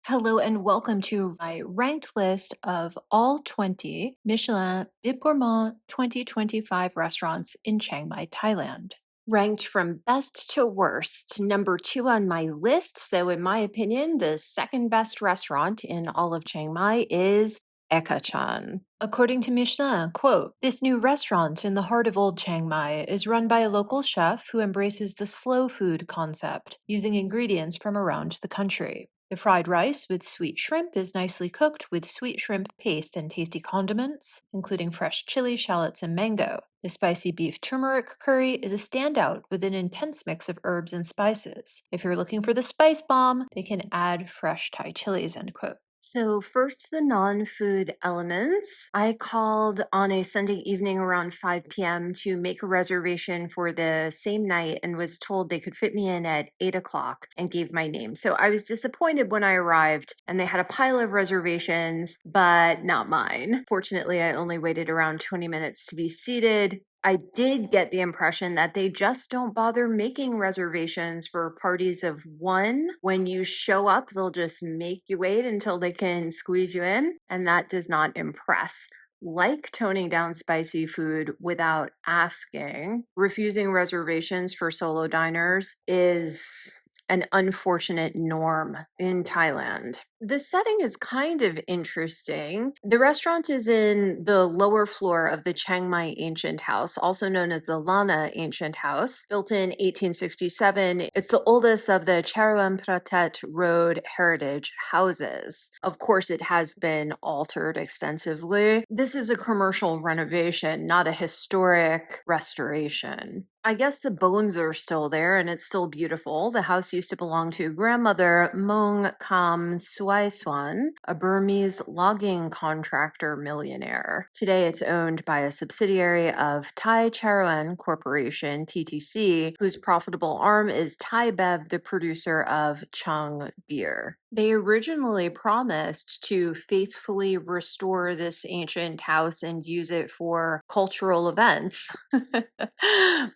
Hello and welcome to my ranked list of all 20 Michelin Bib Gourmand 2025 restaurants in Chiang Mai, Thailand. Ranked from best to worst, number two on my list. So, in my opinion, the second best restaurant in all of Chiang Mai is Ekachan. According to Michelin, quote, this new restaurant in the heart of old Chiang Mai is run by a local chef who embraces the slow food concept, using ingredients from around the country. The fried rice with sweet shrimp is nicely cooked with sweet shrimp paste and tasty condiments, including fresh chili, shallots, and mango. The spicy beef turmeric curry is a standout with an intense mix of herbs and spices. If you're looking for the spice bomb, they can add fresh Thai chilies, end quote. So, first, the non food elements. I called on a Sunday evening around 5 p.m. to make a reservation for the same night and was told they could fit me in at 8 o'clock and gave my name. So, I was disappointed when I arrived and they had a pile of reservations, but not mine. Fortunately, I only waited around 20 minutes to be seated. I did get the impression that they just don't bother making reservations for parties of one. When you show up, they'll just make you wait until they can squeeze you in, and that does not impress. Like toning down spicy food without asking, refusing reservations for solo diners is an unfortunate norm in Thailand. The setting is kind of interesting. The restaurant is in the lower floor of the Chiang Mai Ancient House, also known as the Lana Ancient House, built in 1867. It's the oldest of the Charoen Pratet Road heritage houses. Of course, it has been altered extensively. This is a commercial renovation, not a historic restoration. I guess the bones are still there and it's still beautiful. The house used to belong to grandmother Mong Kam Swan, a Burmese logging contractor millionaire. Today it's owned by a subsidiary of Thai Charoen Corporation, TTC, whose profitable arm is Thai Bev, the producer of Chang beer. They originally promised to faithfully restore this ancient house and use it for cultural events,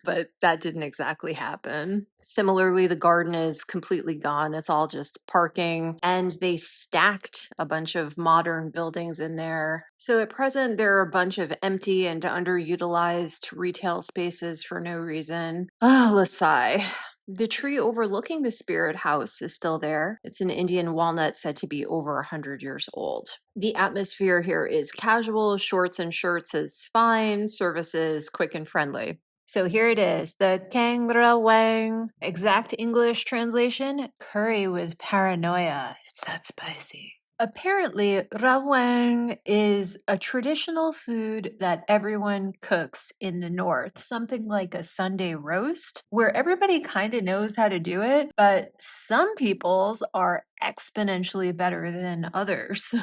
but that didn't exactly happen. Similarly, the garden is completely gone. It's all just parking, and they stacked a bunch of modern buildings in there. So at present, there are a bunch of empty and underutilized retail spaces for no reason. Ah, let's sigh. The tree overlooking the spirit house is still there. It's an Indian walnut said to be over 100 years old. The atmosphere here is casual, shorts and shirts is fine, service is quick and friendly. So here it is, the Kang Ra Wang. Exact English translation, curry with paranoia. It's that spicy. Apparently, rawang is a traditional food that everyone cooks in the north, something like a Sunday roast, where everybody kind of knows how to do it, but some people's are exponentially better than others.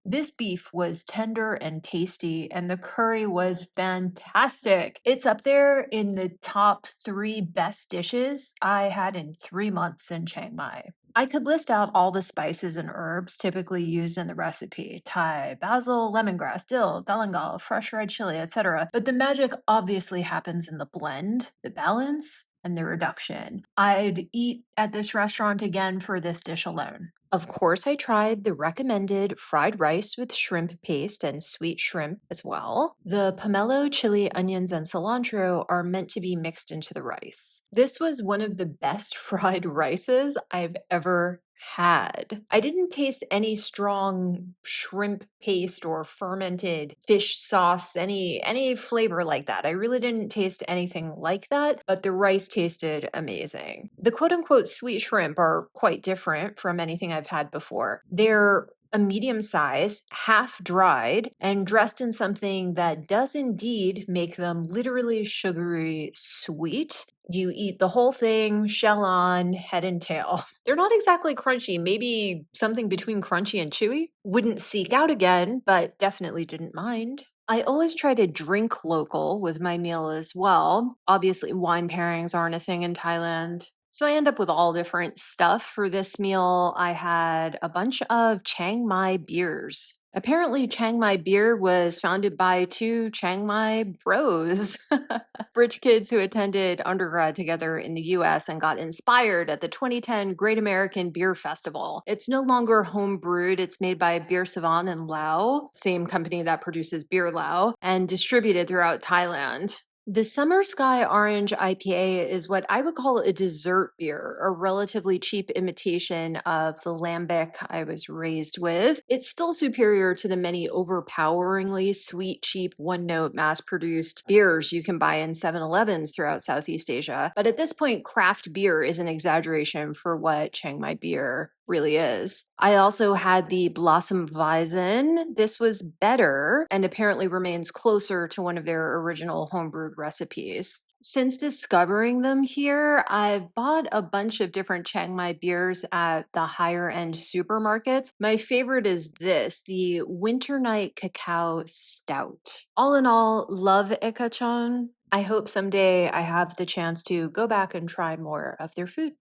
This beef was tender and tasty, and the curry was fantastic. It's up there in the top 3 best dishes I had in 3 months in Chiang Mai. I could list out all the spices and herbs typically used in the recipe: Thai, basil, lemongrass, dill, galangal, fresh red chili, etc. But the magic obviously happens in the blend, the balance, and the reduction. I'd eat at this restaurant again for this dish alone. Of course, I tried the recommended fried rice with shrimp paste and sweet shrimp as well. The pomelo, chili, onions, and cilantro are meant to be mixed into the rice. This was one of the best fried rices I've ever had. I didn't taste any strong shrimp paste or fermented fish sauce, any flavor like that. I really didn't taste anything like that, but the rice tasted amazing. The quote-unquote sweet shrimp are quite different from anything I've had before. They're a medium size, half dried, and dressed in something that does indeed make them literally sugary sweet. You eat the whole thing, shell on, head and tail. They're not exactly crunchy, maybe something between crunchy and chewy. Wouldn't seek out again, but definitely didn't mind. I always try to drink local with my meal as well. Obviously, wine pairings aren't a thing in Thailand. So I end up with all different stuff for this meal. I had a bunch of Chiang Mai beers. Apparently, Chiang Mai beer was founded by two Chiang Mai bros, rich kids who attended undergrad together in the US and got inspired at the 2010 Great American Beer Festival. It's no longer home brewed, it's made by Beer Savan in Laos, same company that produces Beer Lao, and distributed throughout Thailand. The Summer Sky Orange IPA is what I would call a dessert beer, a relatively cheap imitation of the lambic I was raised with. It's still superior to the many overpoweringly sweet, cheap, one note mass produced beers you can buy in 7-Elevens throughout Southeast Asia. But at this point, craft beer is an exaggeration for what Chiang Mai beer really is. I also had the Blossom Weizen. This was better and apparently remains closer to one of their original homebrewed recipes. Since discovering them here, I've bought a bunch of different Chiang Mai beers at the higher end supermarkets. My favorite is this, the Winter Night Cacao Stout. All in all, love Ekachan. I hope someday I have the chance to go back and try more of their food.